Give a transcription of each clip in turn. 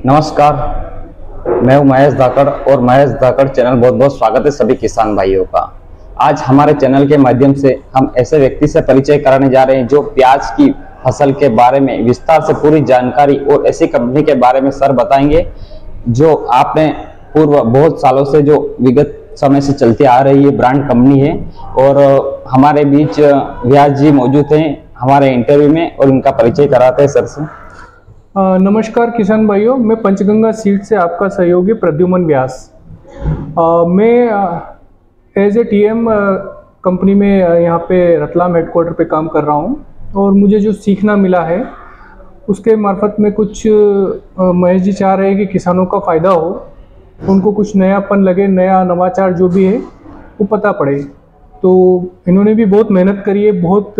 नमस्कार, मैं हूं महेश धाकड़ और महेश धाकड़ चैनल बहुत बहुत स्वागत है सभी किसान भाइयों का। आज हमारे चैनल के माध्यम से हम ऐसे व्यक्ति से परिचय कराने जा रहे हैं जो प्याज की फसल के बारे में विस्तार से पूरी जानकारी और ऐसी कंपनी के बारे में सर बताएंगे जो आपने पूर्व बहुत सालों से जो विगत समय से चलती आ रही है ब्रांड कंपनी है। और हमारे बीच व्यास जी मौजूद हैं हमारे इंटरव्यू में और उनका परिचय कराते हैं सर से। नमस्कार किसान भाइयों, मैं पंचगंगा सीड से आपका सहयोगी प्रद्युमन व्यास। मैं एज ए टीएम कंपनी में यहाँ पे रतलाम हेडक्वार्टर पे काम कर रहा हूँ और मुझे जो सीखना मिला है उसके मार्फत में कुछ महेश जी चाह रहे हैं कि किसानों का फ़ायदा हो, उनको कुछ नयापन लगे, नया नवाचार जो भी है वो पता पड़े। तो इन्होंने भी बहुत मेहनत करी है, बहुत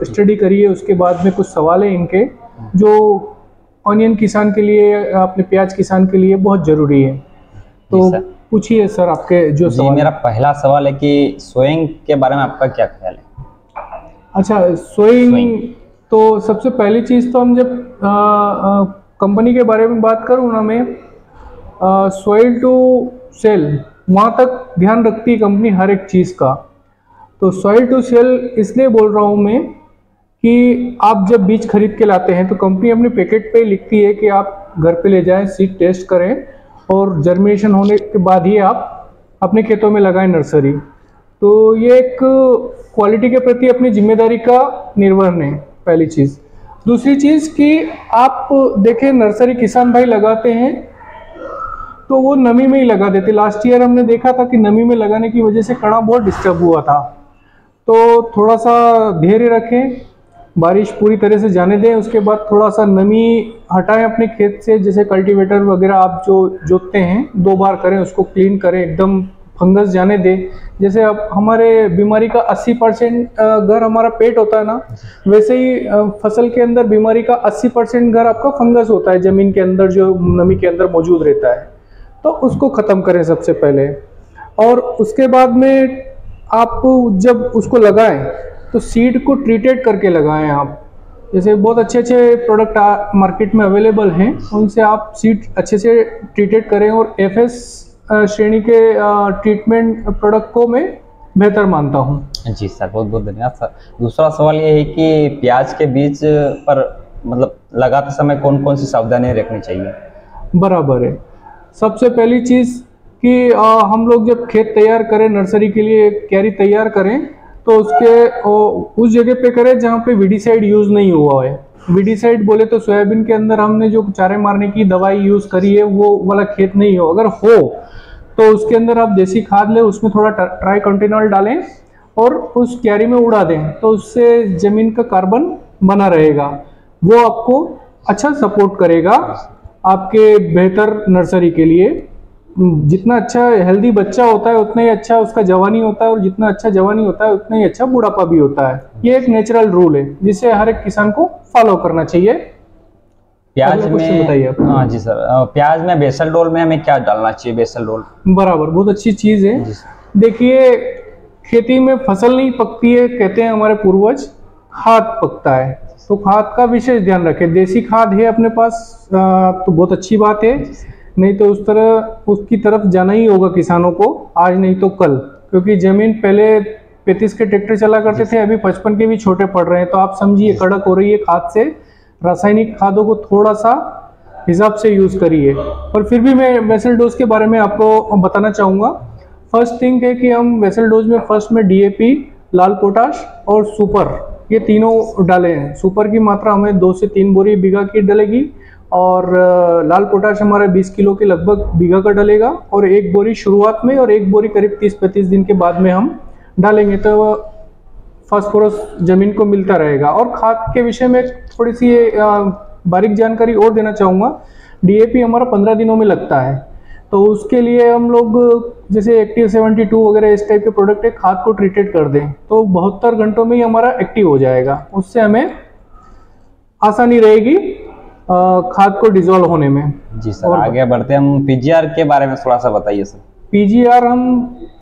स्टडी करी है। उसके बाद में कुछ सवाल है इनके जो ऑनियन किसान के लिए, अपने प्याज किसान के लिए बहुत ज़रूरी है। तो पूछिए सर आपके जो सवाल। मेरा पहला सवाल है कि सोइंग के बारे में आपका क्या ख्याल है? अच्छा, सोइंग तो सबसे पहली चीज़ तो हम जब कंपनी के बारे में बात करूँ ना, मैं सोइल टू सेल वहाँ तक ध्यान रखती है कंपनी हर एक चीज़ का। तो सॉइल टू सेल इसलिए बोल रहा हूँ मैं कि आप जब बीज खरीद के लाते हैं तो कंपनी अपने पैकेट पे लिखती है कि आप घर पे ले जाएं, सीड टेस्ट करें और जर्मिनेशन होने के बाद ही आप अपने खेतों में लगाएं नर्सरी। तो ये एक क्वालिटी के प्रति अपनी जिम्मेदारी का निर्वहन है, पहली चीज़। दूसरी चीज़ कि आप देखें नर्सरी किसान भाई लगाते हैं तो वो नमी में ही लगा देते। लास्ट ईयर हमने देखा था कि नमी में लगाने की वजह से कणा बहुत डिस्टर्ब हुआ था। तो थोड़ा सा धैर्य रखें, बारिश पूरी तरह से जाने दें, उसके बाद थोड़ा सा नमी हटाएं अपने खेत से। जैसे कल्टीवेटर वगैरह आप जो जोतते हैं 2 बार करें, उसको क्लीन करें, एकदम फंगस जाने दें। जैसे अब हमारे बीमारी का 80% घर हमारा पेट होता है ना, वैसे ही फसल के अंदर बीमारी का 80% घर आपका फंगस होता है, ज़मीन के अंदर जो नमी के अंदर मौजूद रहता है। तो उसको ख़त्म करें सबसे पहले। और उसके बाद में आप जब उसको लगाएं तो सीड को ट्रीटेड करके लगाएं आप। जैसे बहुत अच्छे प्रोडक्ट मार्केट में अवेलेबल हैं, उनसे आप सीड अच्छे से ट्रीटेड करें। और एफएस श्रेणी के ट्रीटमेंट प्रोडक्ट को मैं बेहतर मानता हूं। जी सर, बहुत बहुत धन्यवाद सर। दूसरा सवाल ये है कि प्याज के बीज पर मतलब लगाते समय कौन कौन सी सावधानियां रखनी चाहिए? बराबर है। सबसे पहली चीज़ कि हम लोग जब खेत तैयार करें नर्सरी के लिए, क्यारी तैयार करें तो उस जगह पे करें जहाँ पे वीडीसाइड यूज़ नहीं हुआ है। वीडीसाइड बोले तो सोयाबीन के अंदर हमने जो चारे मारने की दवाई यूज़ करी है वो वाला खेत नहीं हो। अगर हो तो उसके अंदर आप देसी खाद लें, उसमें थोड़ा ट्राइकोंटिनॉल डालें और उस क्यारी में उड़ा दें, तो उससे ज़मीन का कार्बन बना रहेगा। वो आपको अच्छा सपोर्ट करेगा आपके बेहतर नर्सरी के लिए। जितना अच्छा हेल्दी बच्चा होता है उतना ही अच्छा उसका जवानी होता है, और जितना अच्छा जवानी होता है उतना ही अच्छा बुढ़ापा भी होता है। ये एक नेचुरल रूल है जिसे हर एक किसान को फॉलो करना चाहिए। प्याज में बताइए। हाँ जी सर, प्याज में बेसल डोल में हमें क्या डालना चाहिए? बेसल डोल बराबर, बहुत अच्छी चीज़ है। देखिए, खेती में फसल नहीं पकती है कहते हैं हमारे पूर्वज, खाद पकता है। तो खाद का विशेष ध्यान रखें। देसी खाद है अपने पास तो बहुत अच्छी बात है, नहीं तो उसकी तरफ जाना ही होगा किसानों को, आज नहीं तो कल। क्योंकि ज़मीन पहले 35 के ट्रैक्टर चला करते थे, अभी 55 के भी छोटे पड़ रहे हैं। तो आप समझिए कड़क हो रही है खाद से। रासायनिक खादों को थोड़ा सा हिसाब से यूज़ करिए। और फिर भी मैं वेसल डोज के बारे में आपको बताना चाहूँगा। फर्स्ट थिंग है कि हम वेसल डोज में फर्स्ट में DAP, लाल पोटाश और सुपर, ये तीनों डाले हैं। सुपर की मात्रा हमें 2 से 3 बोरी बीघा की डलेगी, और लाल पोटाश हमारे 20 किलो के लगभग बीघा का डलेगा। और 1 बोरी शुरुआत में और 1 बोरी करीब 30-35 दिन के बाद में हम डालेंगे, तो फास्फोरस जमीन को मिलता रहेगा। और खाद के विषय में थोड़ी सी बारीक जानकारी और देना चाहूँगा। DAP हमारा 15 दिनों में लगता है, तो उसके लिए हम लोग जैसे एक्टिव 72 वगैरह इस टाइप के प्रोडक्ट है, खाद को ट्रीटेड कर दें तो 72 घंटों में ही हमारा एक्टिव हो जाएगा। उससे हमें आसानी रहेगी खाद को डिजोल्व होने में। जी सर, आगे बढ़ते हैं। हम PGR के बारे में थोड़ा सा बताइए सर। PGR हम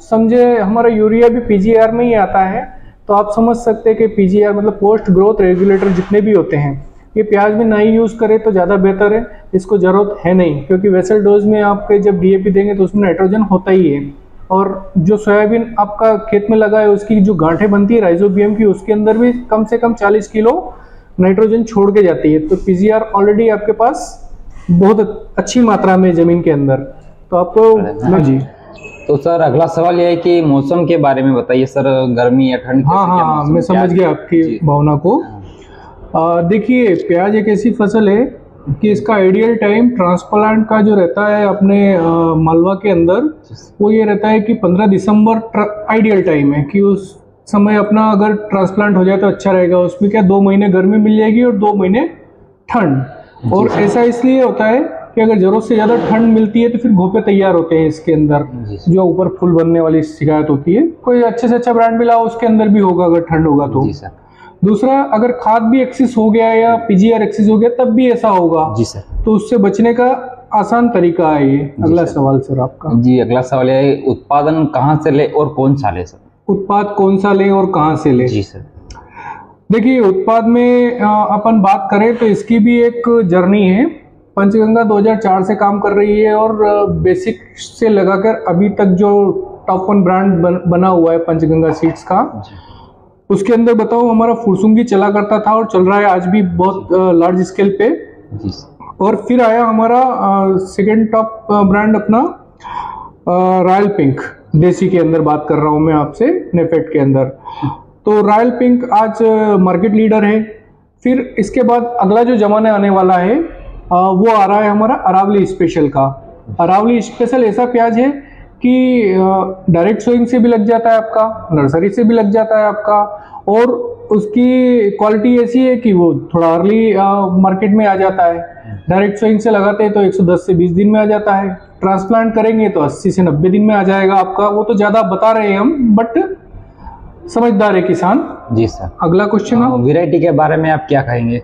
समझे, हमारा यूरिया भी PGR में ही आता है। तो आप समझ सकते हैं कि PGR मतलब पोस्ट ग्रोथ रेगुलेटर जितने भी होते हैं ये प्याज में नहीं यूज़ करें तो ज़्यादा बेहतर है, इसको ज़रूरत है नहीं, क्योंकि वेसल डोज में आपके जब डीएपी देंगे तो उसमें नाइट्रोजन होता ही है। और जो सोयाबीन आपका खेत में लगा है उसकी जो गांठें बनती है राइजोबियम की, उसके अंदर भी कम से कम 40 किलो नाइट्रोजन छोड़ के जाती है। तो पीजीआर ऑलरेडी आपके पास बहुत अच्छी मात्रा में ज़मीन के अंदर, तो आपको जी। तो सर अगला सवाल यह है कि मौसम के बारे में बताइए सर, गर्मी या ठंड? हाँ, मैं समझ गया आपकी भावना को। देखिए, प्याज एक ऐसी फसल है कि इसका आइडियल टाइम ट्रांसप्लांट का जो रहता है अपने मालवा के अंदर, वो ये रहता है कि 15 दिसंबर आइडियल टाइम है कि उस समय अपना अगर ट्रांसप्लांट हो जाए तो अच्छा रहेगा। उसमें क्या 2 महीने गर्मी मिल जाएगी और 2 महीने ठंड। और ऐसा इसलिए होता है कि अगर जरूरत से ज़्यादा ठंड मिलती है तो फिर घोपे तैयार होते हैं इसके अंदर, जो ऊपर फूल बनने वाली शिकायत होती है। कोई अच्छे से अच्छा ब्रांड मिला उसके अंदर भी होगा अगर ठंड होगा तो। दूसरा, अगर खाद भी एक्सेस हो गया या पीजीआर एक्सेस हो गया तब भी ऐसा होगा जी सर, तो उससे बचने का आसान तरीका है ये। अगला सवाल सर आपका। जी, अगला सवाल है उत्पादन कहाँ से ले और कौन सा ले सर? उत्पाद कौन सा ले और कहाँ से ले? जी सर। देखिए, उत्पाद में अपन बात करें तो इसकी भी एक जर्नी है। पंचगंगा 2004 से काम कर रही है और बेसिक से लगाकर अभी तक जो टॉप 1 ब्रांड बना हुआ है पंचगंगा सीड्स का, उसके अंदर बताओ हमारा फुरसुंगी चला करता था और चल रहा है आज भी बहुत लार्ज स्केल पे। और फिर आया हमारा सेकेंड टॉप ब्रांड अपना रॉयल पिंक, देसी के अंदर बात कर रहा हूँ मैं आपसे, नेफेड के अंदर। तो रॉयल पिंक आज मार्केट लीडर है। फिर इसके बाद अगला जो जमाना आने वाला है वो आ रहा है हमारा अरावली स्पेशल का। अरावली स्पेशल ऐसा प्याज है कि डायरेक्ट सोइंग से भी लग जाता है आपका, नर्सरी से भी लग जाता है आपका, और उसकी क्वालिटी ऐसी है कि वो थोड़ा अर्ली मार्केट में आ जाता है। डायरेक्ट सोइंग से लगाते हैं तो 110 से 20 दिन में आ जाता है, ट्रांसप्लांट करेंगे तो 80 से 90 दिन में आ जाएगा आपका। वो तो ज़्यादा बता रहे हैं हम, बट समझदार है किसान। जी सर। अगला क्वेश्चन, वैरायटी के बारे में आप क्या कहेंगे?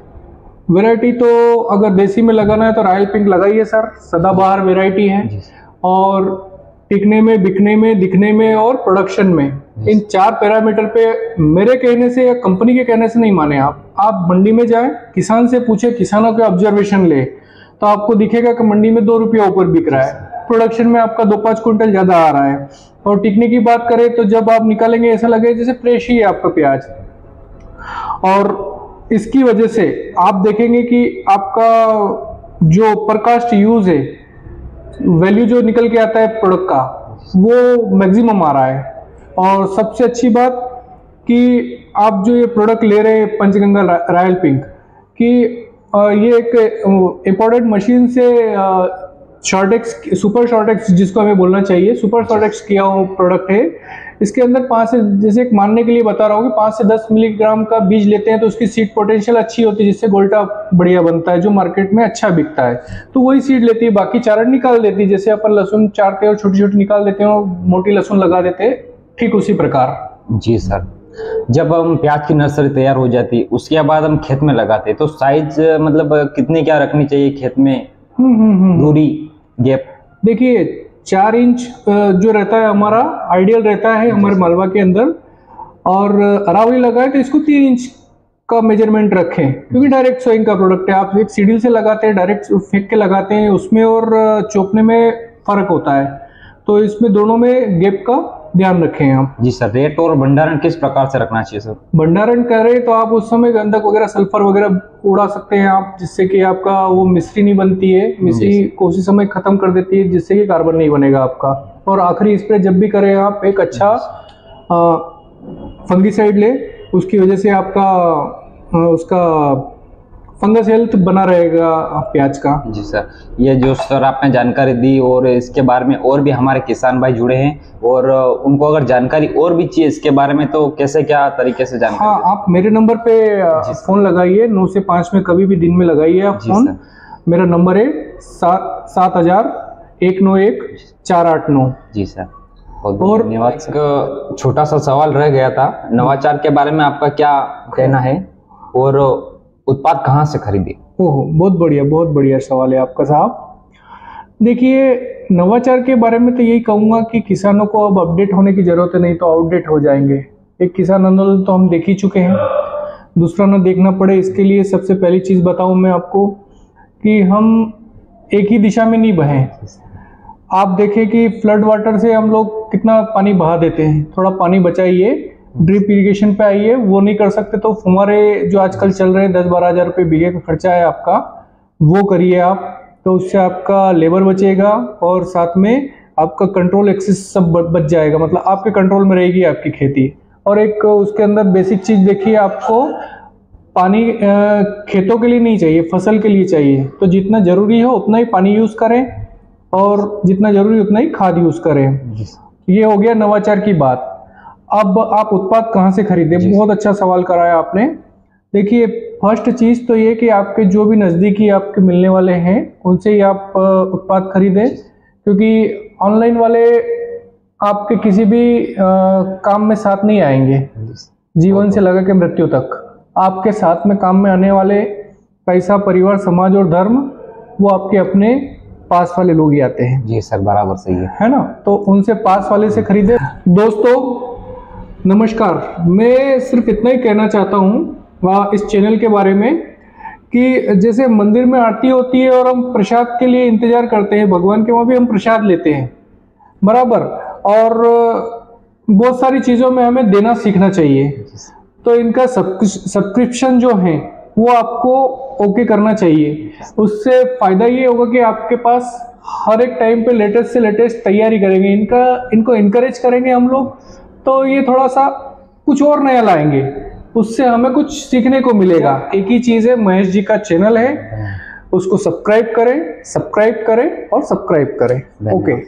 वैरायटी तो अगर देसी में लगाना है तो रॉयल पिंक लगाइए सर, सदाबहार वैरायटी है और टिकने में, बिकने में, दिखने में और प्रोडक्शन में, इन 4 पैरामीटर पे मेरे कहने से या कंपनी के कहने से नहीं माने आप मंडी में जाएं, किसान से पूछे, किसानों के ऑब्जर्वेशन ले, तो आपको दिखेगा कि मंडी में 2 रुपया ऊपर बिक रहा है, प्रोडक्शन में आपका 2-5 क्विंटल ज्यादा आ रहा है। और टिकने की बात करें तो जब आप निकालेंगे ऐसा लगे जैसे फ्रेश ही है आपका प्याज। और इसकी वजह से आप देखेंगे कि आपका जो पर कास्ट यूज है, वैल्यू जो निकल के आता है प्रोडक्ट का, वो मैक्सिमम आ रहा है। और सबसे अच्छी बात कि आप जो ये प्रोडक्ट ले रहे हैं पंचगंगा रॉयल पिंक की, ये एक इंपोर्टेड मशीन से शॉर्टेक्स, सुपर शॉर्टेक्स जिसको हमें बोलना चाहिए, सुपर शॉर्टेक्स किया हुआ प्रोडक्ट है। इसके अंदर 5 से, जैसे एक मानने के लिए बता रहा हूँ कि 5 से 10 मिलीग्राम का बीज लेते हैं तो उसकी सीड पोटेंशियल अच्छी होती है, जिससे गोल्टा बढ़िया बनता है जो मार्केट में अच्छा बिकता है। तो वही सीड लेती है, बाकी चारण निकाल देती है। जैसे अपन लहसुन चारते और छोटी छोटी निकाल देते हैं और मोटी लहसुन लगा देते हैं, ठीक उसी प्रकार। जी सर। जब हम प्याज की नर्सरी तैयार हो जाती है उसके बाद हम खेत में लगाते हैं तो साइज मतलब कितने क्या रखनी चाहिए खेत में, दूरी, गैप? देखिए, 4 इंच जो रहता है हमारा आइडियल रहता है हमारे मालवा के अंदर, और अरावली लगाए तो इसको 3 इंच का मेजरमेंट रखें, क्योंकि डायरेक्ट सोइंग का प्रोडक्ट है। आप एक सीडील से लगाते हैं, डायरेक्ट फेंक के लगाते हैं, उसमें और चोपने में फर्क होता है। तो इसमें दोनों में गैप का ध्यान रखें आप। जी सर। रेट और भंडारण किस प्रकार से रखना चाहिए सर? भंडारण करें तो आप उस समय गंधक वगैरह, सल्फर वगैरह उड़ा सकते हैं आप, जिससे कि आपका वो मिश्री नहीं बनती है, मिश्री को उसी समय खत्म कर देती है, जिससे कि कार्बन नहीं बनेगा आपका। और आखिरी स्प्रे जब भी करें आप एक अच्छा फंगीसाइड ले, उसकी वजह से आपका उसका फंगस हेल्थ बना रहेगा प्याज का। जी सर। ये जो सर आपने जानकारी दी, और इसके बारे में और भी हमारे किसान भाई जुड़े हैं और उनको अगर जानकारी और भी चाहिए इसके बारे में तो कैसे, क्या तरीके से जानकारी? हाँ, आप मेरे नंबर पे फोन लगाइए, 9 से 5 में कभी भी दिन में लगाइए आप फोन। मेरा नंबर है 700191 जी सर। और धन्यवाद। एक छोटा सा सवाल रह गया था, नवाचार के बारे में आपका क्या कहना है और उत्पाद कहाँ से खरीदे? ओहो, बहुत बढ़िया सवाल है आपका साहब। देखिए, नवाचार के बारे में तो यही कहूँगा कि किसानों को अब अपडेट होने की जरूरत है, नहीं तो आउटडेट हो जाएंगे। एक किसान आंदोलन तो हम देख ही चुके हैं, दूसरा ना देखना पड़े, इसके लिए सबसे पहली चीज़ बताऊं मैं आपको कि हम एक ही दिशा में नहीं बहें। आप देखें कि फ्लड वाटर से हम लोग कितना पानी बहा देते हैं, थोड़ा पानी बचाइए, ड्रिप इरिगेशन पे आइए। वो नहीं कर सकते तो फुहारे जो आजकल चल रहे हैं 10-12 हज़ार रुपये बीघे का खर्चा है आपका, वो करिए आप, तो उससे आपका लेबर बचेगा और साथ में आपका कंट्रोल एक्सेस सब बच जाएगा, मतलब आपके कंट्रोल में रहेगी आपकी खेती। और एक उसके अंदर बेसिक चीज़ देखिए, आपको पानी खेतों के लिए नहीं चाहिए, फसल के लिए चाहिए। तो जितना ज़रूरी हो उतना ही पानी यूज़ करें और जितना ज़रूरी उतना ही खाद यूज़ करें। ये हो गया नवाचार की बात। अब आप उत्पाद कहाँ से खरीदें, बहुत अच्छा सवाल कराया आपने। देखिए, फर्स्ट चीज़ तो ये कि आपके जो भी नज़दीकी आपके मिलने वाले हैं उनसे ही आप उत्पाद खरीदें, क्योंकि ऑनलाइन वाले आपके किसी भी काम में साथ नहीं आएंगे। जीवन से लगा के मृत्यु तक आपके साथ में काम में आने वाले पैसा, परिवार, समाज और धर्म, वो आपके अपने पास वाले लोग ही आते हैं। जी सर, बराबर सही है ना? तो उनसे पास वाले से खरीदे। दोस्तों नमस्कार, मैं सिर्फ इतना ही कहना चाहता हूँ इस चैनल के बारे में कि जैसे मंदिर में आरती होती है और हम प्रसाद के लिए इंतजार करते हैं, भगवान के वहाँ भी हम प्रसाद लेते हैं, बराबर। और बहुत सारी चीज़ों में हमें देना सीखना चाहिए। तो इनका सब्सक्रिप्शन जो है वो आपको ओके करना चाहिए। उससे फ़ायदा ये होगा कि आपके पास हर एक टाइम पे लेटेस्ट से लेटेस्ट तैयारी करेंगे, इनको इनकरेज करेंगे हम लोग, तो ये थोड़ा सा कुछ और नया लाएंगे, उससे हमें कुछ सीखने को मिलेगा। एक ही चीज़ है, महेश जी का चैनल है, उसको सब्सक्राइब करें और सब्सक्राइब करें। ओके।